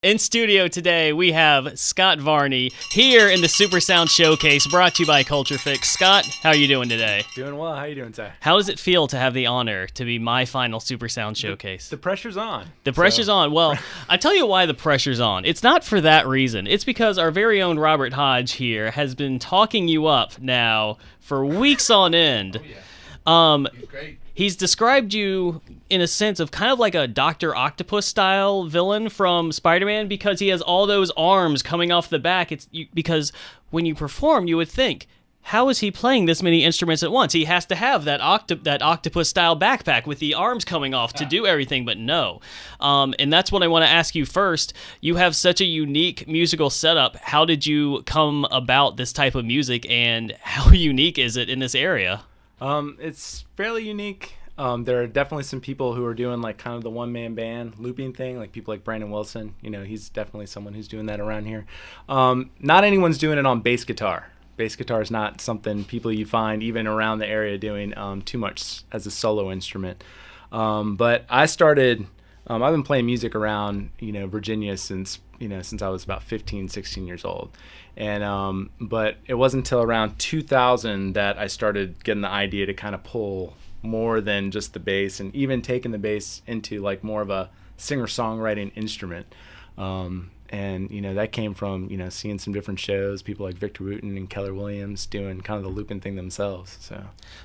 In studio today, we have Scott Varney here in the Super Sound Showcase, brought to you by Culture Fix. Scott, how are you doing today? Doing well. How are you doing, Ty? How does it feel to have the honor to be my final Super Sound Showcase? The pressure's on. The pressure's on. Well, I tell you why the pressure's on. It's not for that reason. It's because our very own Robert Hodge here has been talking you up now for weeks on end. Oh, yeah. He's great. He's described you in a sense of kind of like a Dr. Octopus style villain from Spider-Man because he has all those arms coming off the back. Because when you perform, you would think, how is he playing this many instruments at once? He has to have that octopus style backpack with the arms coming off to do everything, but no. And that's what I want to ask you first. You have such a unique musical setup. How did you come about this type of music, and how unique is it in this area? It's fairly unique. There are definitely some people who are doing like kind of the one-man band looping thing, like people like Brandon Wilson. You know, he's definitely someone who's doing that around here. Not anyone's doing it on bass guitar. Bass guitar is not something people you find even around the area doing too much as a solo instrument. But I started, I've been playing music around, Virginia since I was about 15, 16 years old. And but it wasn't until around 2000 that I started getting the idea to kind of pull more than just the bass, and even taking the bass into like more of a singer-songwriting instrument. And that came from seeing some different shows, people like Victor Wooten and Keller Williams doing kind of the looping thing themselves.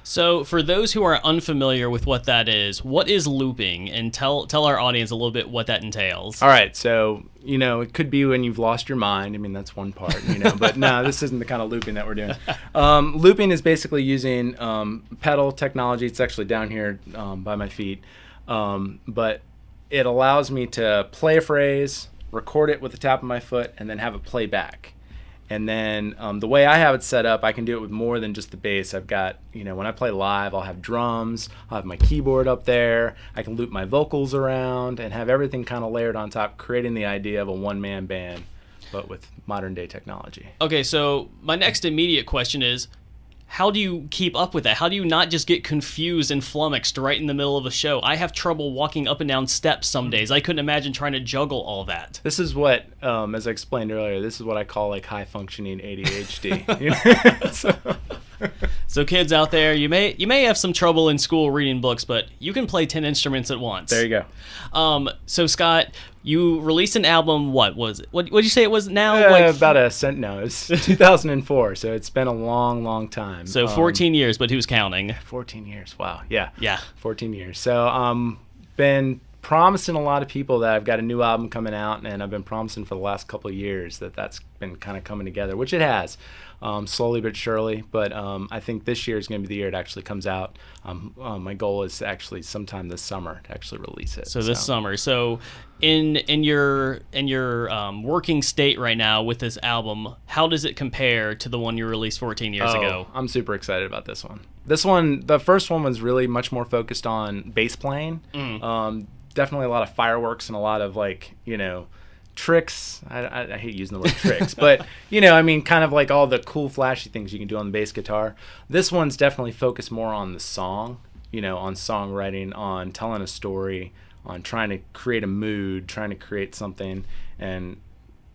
So for those who are unfamiliar with what that is, what is looping? And tell our audience a little bit what that entails. All right, so it could be when you've lost your mind. I mean, that's one part, but no, this isn't the kind of looping that we're doing. Looping is basically using pedal technology. It's actually down here by my feet, but it allows me to play a phrase, record it with the tap of my foot, and then have it play back. And then the way I have it set up, I can do it with more than just the bass. I've got, when I play live, I'll have drums, I'll have my keyboard up there, I can loop my vocals around and have everything kind of layered on top, creating the idea of a one-man band, but with modern-day technology. Okay, so my next immediate question is, how do you keep up with that? How do you not just get confused and flummoxed right in the middle of a show? I have trouble walking up and down steps some days. I couldn't imagine trying to juggle all that. This is what, as I explained earlier, this is what I call like high-functioning ADHD. So kids out there, you may have some trouble in school reading books, but you can play 10 instruments at once. There you go. So Scott, you released an album. What was it? What did you say it was now? It's 2004. So it's been a long, long time. So 14 years, but who's counting? 14 years. Wow. Yeah. 14 years. So been promising a lot of people that I've got a new album coming out, and I've been promising for the last couple of years that's been kind of coming together, which it has, slowly but surely. But I think this year is going to be the year it actually comes out. My goal is actually sometime this summer to actually release it. So this summer. So in your working state right now with this album, how does it compare to the one you released 14 years ago? I'm super excited about this one. The first one was really much more focused on bass playing. Definitely a lot of fireworks and a lot of tricks. I hate using the word tricks, but kind of like all the cool flashy things you can do on the bass guitar. This one's definitely focused more on the song, on songwriting, on telling a story, on trying to create a mood, trying to create something, and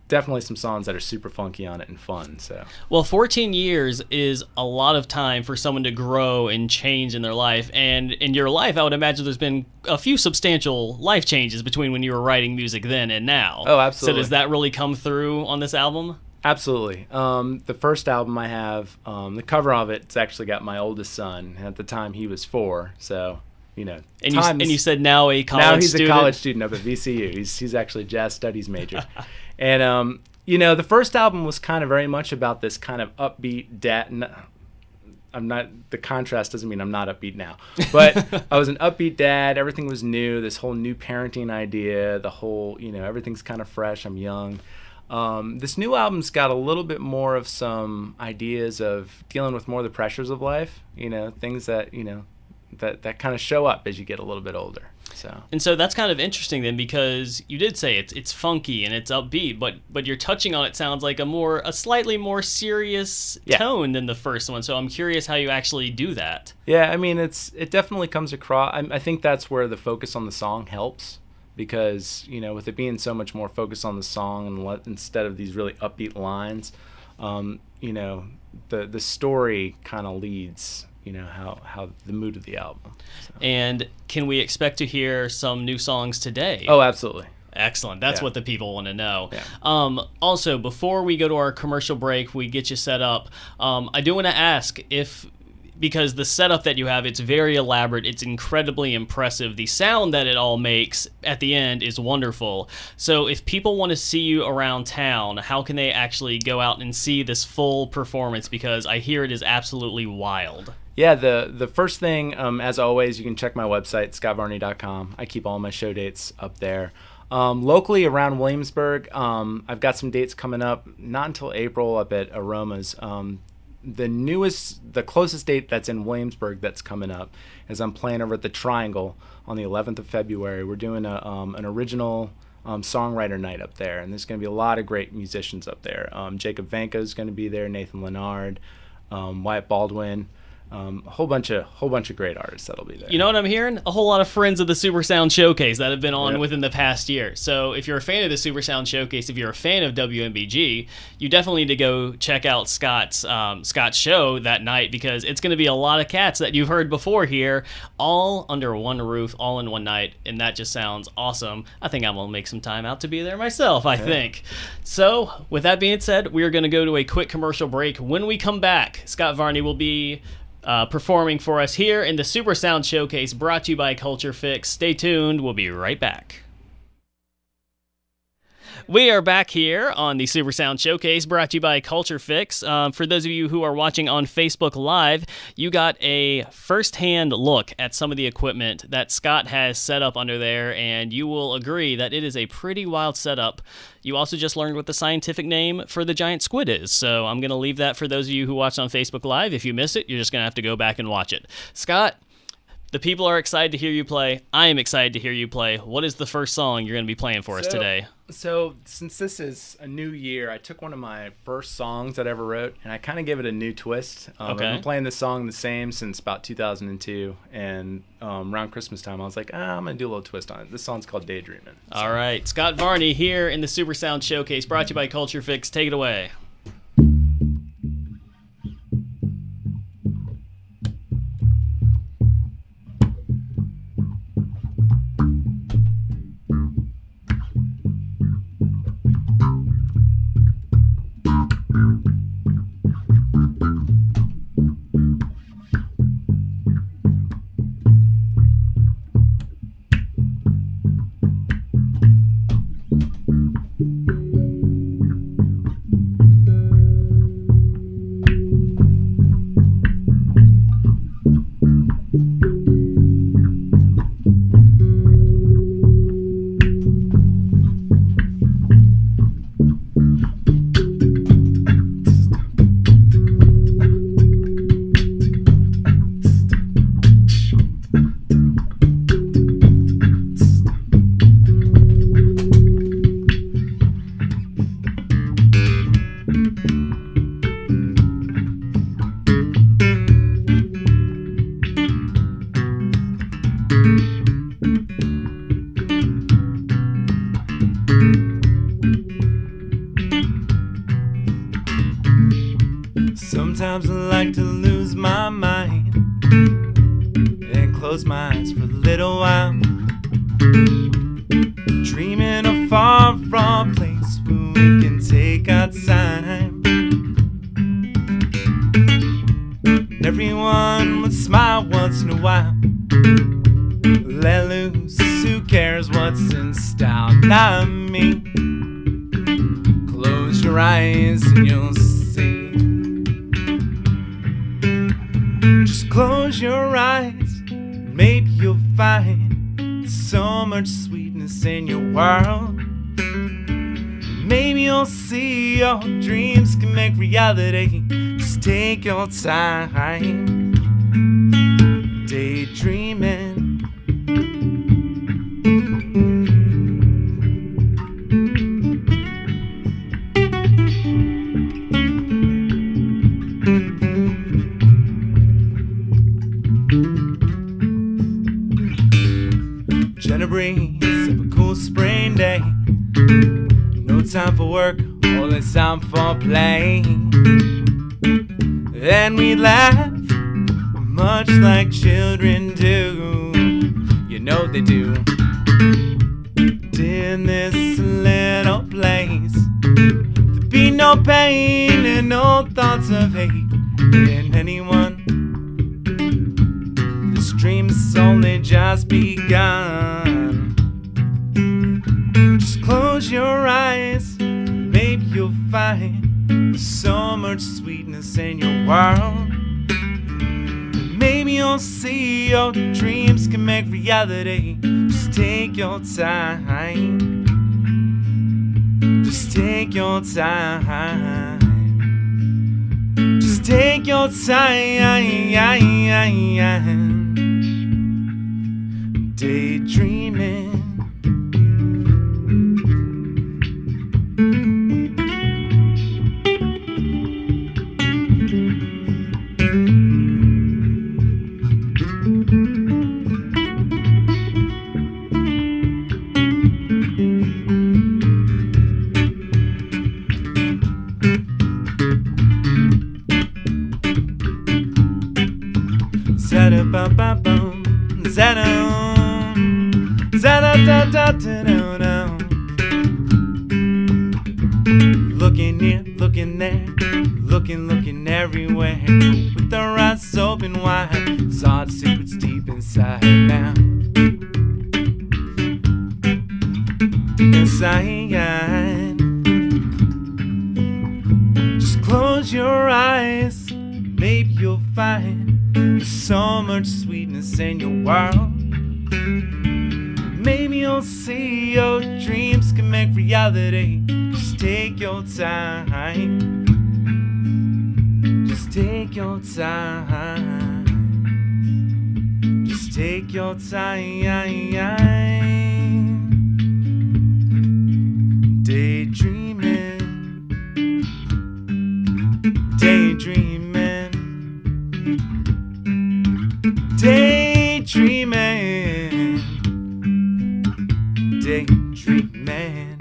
definitely some songs that are super funky on it and fun. So, well, 14 years is a lot of time for someone to grow and change in their life. And in your life, I would imagine there's been a few substantial life changes between when you were writing music then and now. Oh, absolutely. So does that really come through on this album? Absolutely. The first album I have, the cover of it's actually got my oldest son. At the time, he was 4. So, And you said now a college student? Now he's a college student up at VCU. He's actually a jazz studies major. And, the first album was kind of very much about this kind of upbeat dad. The contrast doesn't mean I'm not upbeat now. But I was an upbeat dad. Everything was new. This whole new parenting idea, the whole, everything's kind of fresh. I'm young. This new album's got a little bit more of some ideas of dealing with more of the pressures of life, things that, that kind of show up as you get a little bit older. So that's kind of interesting then, because you did say it's funky and it's upbeat, but you're touching on, it sounds like a slightly more serious tone than the first one. So I'm curious how you actually do that. Yeah, I mean it definitely comes across. I think that's where the focus on the song helps, because, you know, with it being so much more focused on the song and instead of these really upbeat lines, you know, the story kind of leads, you know, how the mood of the album. So. And can we expect to hear some new songs today? Oh, absolutely. Excellent. That's what the people want to know. Yeah. Also, before we go to our commercial break, we get you set up. I do want to ask because the setup that you have, it's very elaborate. It's incredibly impressive. The sound that it all makes at the end is wonderful. So if people want to see you around town, how can they actually go out and see this full performance? Because I hear it is absolutely wild. Yeah, the first thing, as always, you can check my website, scottvarney.com. I keep all my show dates up there. Locally around Williamsburg, I've got some dates coming up, not until April up at Aromas. The closest date that's in Williamsburg that's coming up is I'm playing over at the Triangle on the 11th of February. We're doing an original songwriter night up there, and there's going to be a lot of great musicians up there. Jacob Vanka is going to be there, Nathan Lennard, Wyatt Baldwin. A whole bunch of great artists that'll be there. You know what I'm hearing? A whole lot of friends of the Super Sound Showcase that have been on within the past year. So if you're a fan of the Super Sound Showcase, if you're a fan of WMBG, you definitely need to go check out Scott's show that night, because it's going to be a lot of cats that you've heard before here, all under one roof, all in one night, and that just sounds awesome. I think I'm going to make some time out to be there myself, I think. So with that being said, we are going to go to a quick commercial break. When we come back, Scott Varney will be performing for us here in the Super Sound Showcase, brought to you by Culture Fix. Stay tuned. We'll be right back. We are back here on the Super Sound Showcase, brought to you by Culture Fix. For those of you who are watching on Facebook Live, you got a first-hand look at some of the equipment that Scott has set up under there, and you will agree that it is a pretty wild setup. You also just learned what the scientific name for the giant squid is, so I'm going to leave that for those of you who watched on Facebook Live. If you miss it, you're just going to have to go back and watch it. Scott, the people are excited to hear you play. I am excited to hear you play. What is the first song you're going to be playing for us today? So since this is a new year, I took one of my first songs that I ever wrote, and I kind of gave it a new twist. I've been playing this song the same since about 2002, and around Christmas time, I was like, I'm going to do a little twist on it. This song's called Daydreamin'. So. All right. Scott Varney here in the Super Sound Showcase, brought to you by Culture Fix. Take it away. Sometimes I like to lose my mind and close my eyes for a little while, dreaming of a far from place where we can take our time. And everyone would smile once in a while, let loose, who cares what's in style? Not me. Close your eyes and you'll see. Just close your eyes, maybe you'll find so much sweetness in your world. Maybe you'll see your dreams can make reality. Just take your time, daydreaming. Gentle breeze of a cool cool spring day. No time for work, all this time for play. And we laugh, much like children do. You know they do. In this little place, there be no pain and no thoughts of hate in anyone. This dream's only just begun. Just close your eyes, maybe you'll find there's so much sweetness in your world. Maybe you'll see your dreams can make reality. Just take your time. Just take your time. Just take your time. Daydreaming. Zada-ba-ba-boom, zada-um, zada-da-da-da-da-da. Looking here, looking there, looking everywhere. With our eyes open wide, saw the secrets deep inside now. Deep inside. Just close your eyes, maybe you'll find there's so much sweetness in your world. Maybe you'll see your dreams can make reality. Just take your time. Just take your time. Just take your time. Daydreaming. Daydreaming. Daydreaming, daydreaming.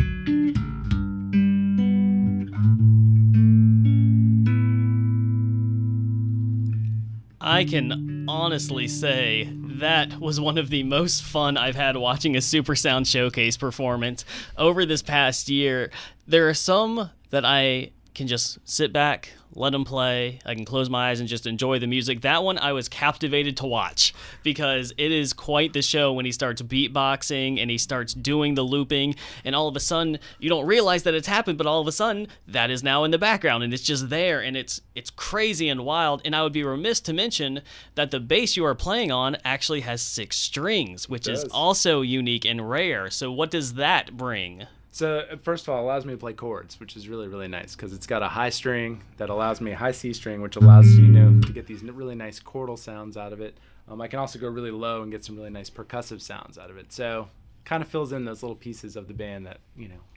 I can honestly say that was one of the most fun I've had watching a Super Sound Showcase performance over this past year. There are some that I can just sit back, let them play. I can close my eyes and just enjoy the music. That one I was captivated to watch because it is quite the show when he starts beatboxing and he starts doing the looping, and all of a sudden you don't realize that it's happened, but all of a sudden that is now in the background and it's just there, and it's crazy and wild. And I would be remiss to mention that the bass you are playing on actually has 6 strings, which is also unique and rare. So what does that bring? So first of all, it allows me to play chords, which is really, really nice because it's got a high string that allows me a high C string, which allows to get these really nice chordal sounds out of it. I can also go really low and get some really nice percussive sounds out of it. So kind of fills in those little pieces of the band that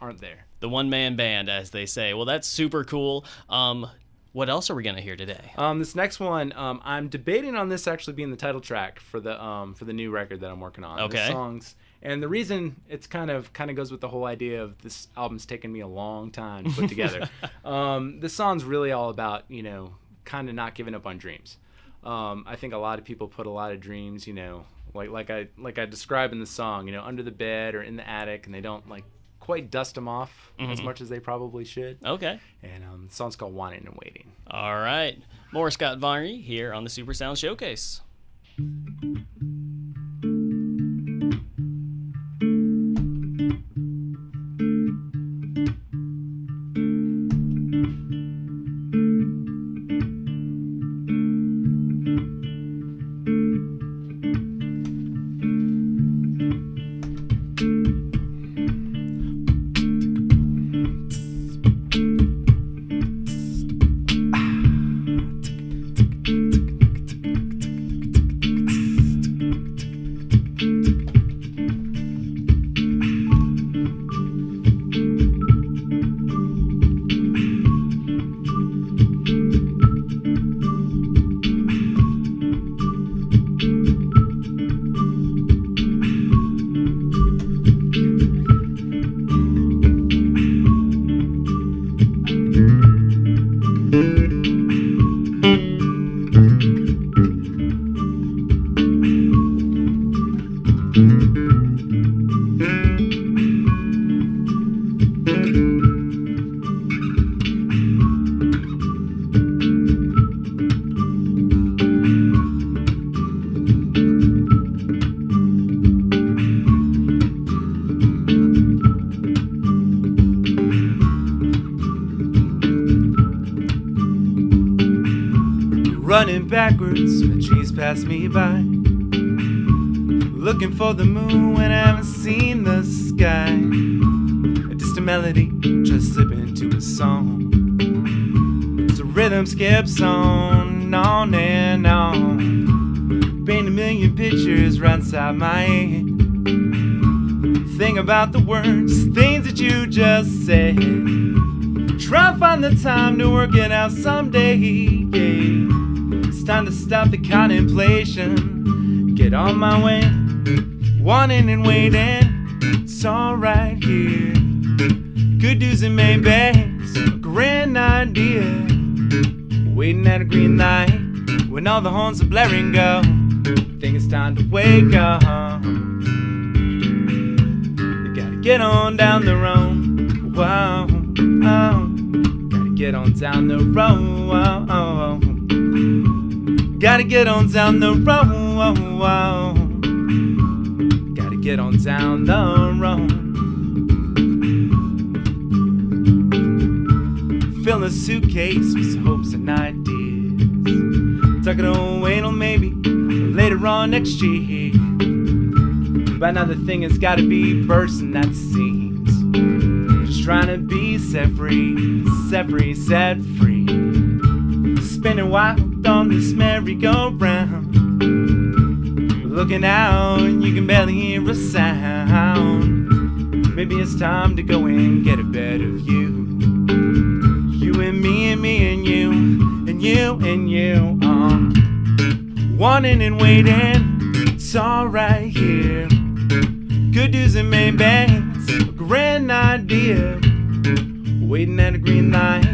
aren't there. The one-man band, as they say. Well, that's super cool. What else are we gonna hear today? This next one, I'm debating on this actually being the title track for the new record that I'm working on. Okay. The songs. And the reason it's kind of goes with the whole idea of this album's taken me a long time to put together. This song's really all about, kind of not giving up on dreams. I think a lot of people put a lot of dreams, like I describe in the song, under the bed or in the attic, and they don't quite dust them off as much as they probably should. Okay. And the song's called Wanting and Waiting. All right. More Scott Varney here on the Super Sound Showcase. running backwards when the trees pass me by. Looking for the moon when I haven't seen the sky. A distant melody just slip into a song. So rhythm skips on and on. Paint a million pictures right inside my head. Think about the words, things that you just said. Try to find the time to work it out someday. Yeah. It's time to stop the contemplation. Get on my way, wanting and waiting. It's alright here. Good news and maybe a grand idea. Waiting at a green light when all the horns are blaring go. Think it's time to wake up. You gotta get on down the road. Whoa, oh. Gotta get on down the road. Whoa, oh. Gotta get on down the road. Whoa. Gotta get on down the road. Fill a suitcase with hopes and ideas. Tuck it away till maybe later on next year. By now the thing has gotta be bursting at the seams. Just trying to be set free, set free, set free. Spinning wild on this merry-go-round. Looking out and you can barely hear a sound. Maybe it's time to go and get a better view. You and me and me and you and you and you. Wanting and waiting, it's alright here. Good news and maybe a grand idea. Waiting at a green light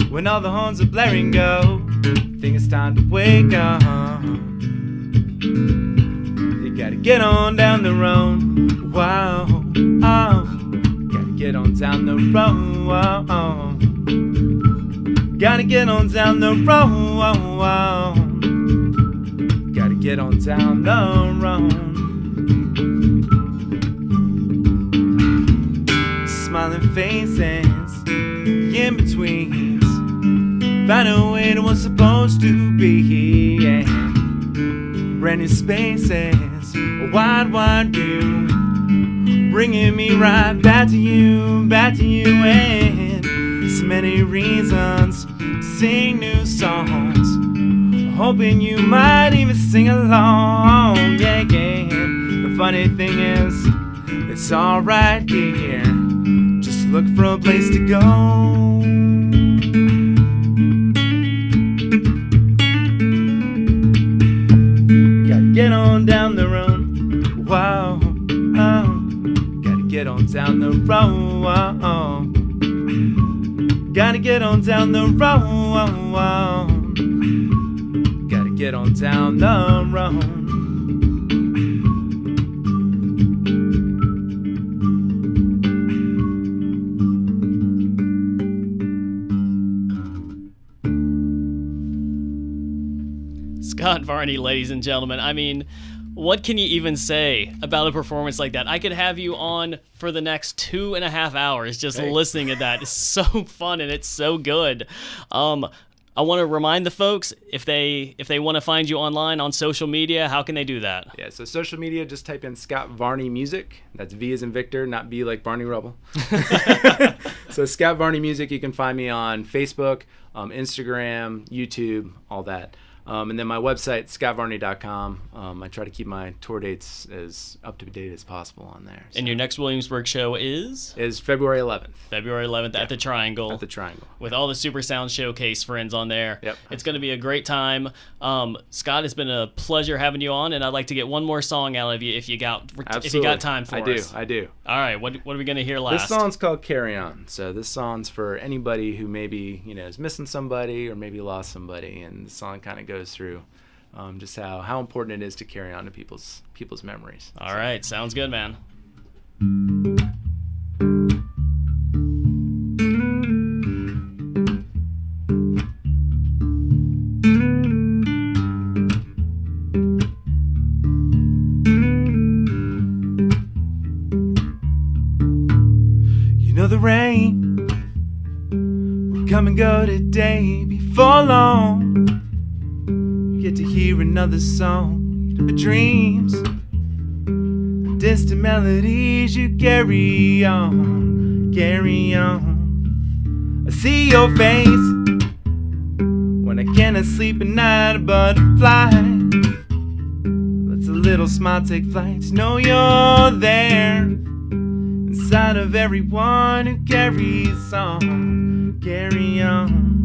when all the horns are blaring go. Think it's time to wake up. You gotta get on down the road. Wow, oh. Gotta get on down the road. Oh. Gotta get on down the road. Gotta get on down the road. Smiling faces, in betweens. Find a way to what's supposed to be. Yeah. Brand new spaces, a wide, wide view. Bringing me right back to you, and so many reasons to sing new songs. Hoping you might even sing along, yeah, yeah. The funny thing is, it's alright here. Just look for a place to go. Gotta get on down the road. Whoa, oh. Gotta get on down the road. Whoa. Gotta get on down the road. Whoa. Gotta get on down the road. Scott Varney, ladies and gentlemen. I mean, what can you even say about a performance like that? I could have you on for the next 2.5 hours just listening to that. It's so fun and it's so good. I want to remind the folks, if they want to find you online on social media, how can they do that? Yeah, so social media, just type in Scott Varney Music. That's V as in Victor, not B like Barney Rubble. So Scott Varney Music, you can find me on Facebook, Instagram, YouTube, all that. And then my website, scottvarney.com. I try to keep my tour dates as up to date as possible on there. So. And your next Williamsburg show is? Is February 11th. February 11th at the Triangle. At the Triangle. With all the Super Sound Showcase friends on there. Yep. It's going to be a great time. Scott, it's been a pleasure having you on, and I'd like to get one more song out of you if you got time for us. I do. All right, what are we going to hear last? This song's called Carry On. So this song's for anybody who maybe is missing somebody or maybe lost somebody, and the song kind of goes through just how important it is to carry on to people's memories. All right, sounds good, man. You know the rain will come and go today before long. hear another song. The dreams, distant melodies, you carry on, carry on. I see your face when I cannot sleep at night. A butterfly lets a little smile take flight. Know you're there inside of everyone who carries on, carry on.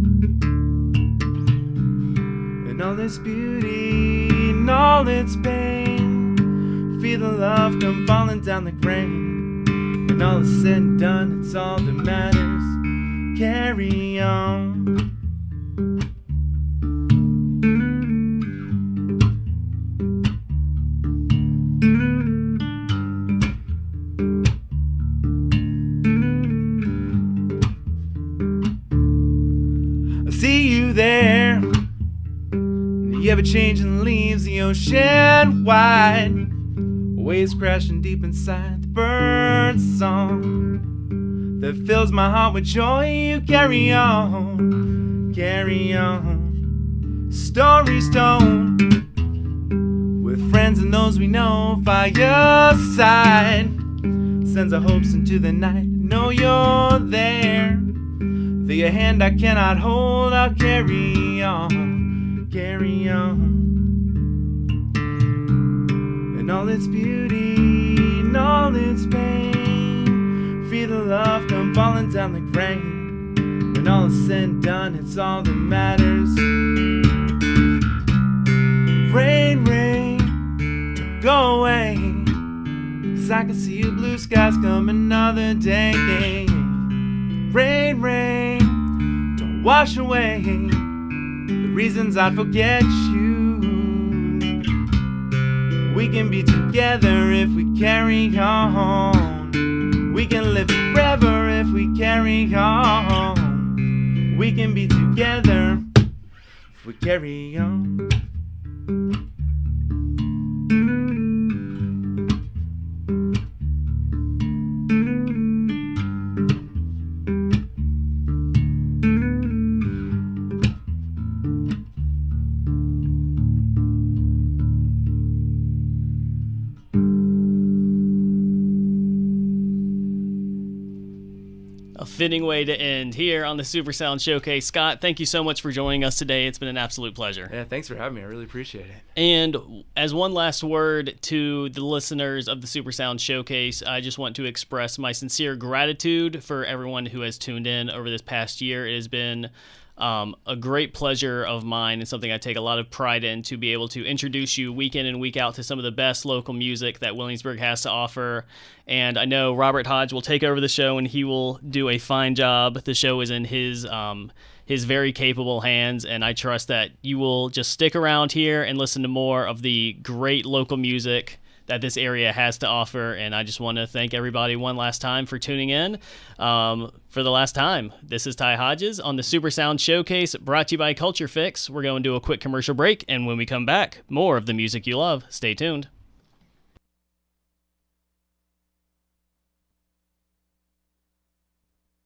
And all its beauty and all its pain, feel the love come falling down the drain. When all is said and done, it's all that matters. Carry on. I see you there, the ever-changing leaves, the ocean wide, waves crashing deep inside, the bird's song that fills my heart with joy. You carry on, carry on. Stories told with friends and those we know. Fireside sends our hopes into the night. Know you're there, though your hand I cannot hold. I'll carry on, carry on. And all its beauty and all its pain, feel the love come falling down like rain. When all is said and done, it's all that matters. Rain, rain, don't go away, 'cause I can see you blue skies come another day. Rain, rain, don't wash away the reasons I'd forget you. We can be together if we carry on. We can live forever if we carry on. We can be together if we carry on. A fitting way to end here on the Super Sound Showcase. Scott, thank you so much for joining us today. It's been an absolute pleasure. Yeah, thanks for having me. I really appreciate it. And as one last word to the listeners of the Super Sound Showcase, I just want to express my sincere gratitude for everyone who has tuned in over this past year. It has been a great pleasure of mine and something I take a lot of pride in to be able to introduce you week in and week out to some of the best local music that Williamsburg has to offer. And I know Robert Hodge will take over the show and he will do a fine job. The show is in his very capable hands, and I trust that you will just stick around here and listen to more of the great local music that this area has to offer. And I just want to thank everybody one last time for tuning in. For the last time, this is Ty Hodges on the Super Sound Showcase, brought to you by Culture Fix. We're going to do a quick commercial break, and when we come back, more of the music you love. Stay tuned.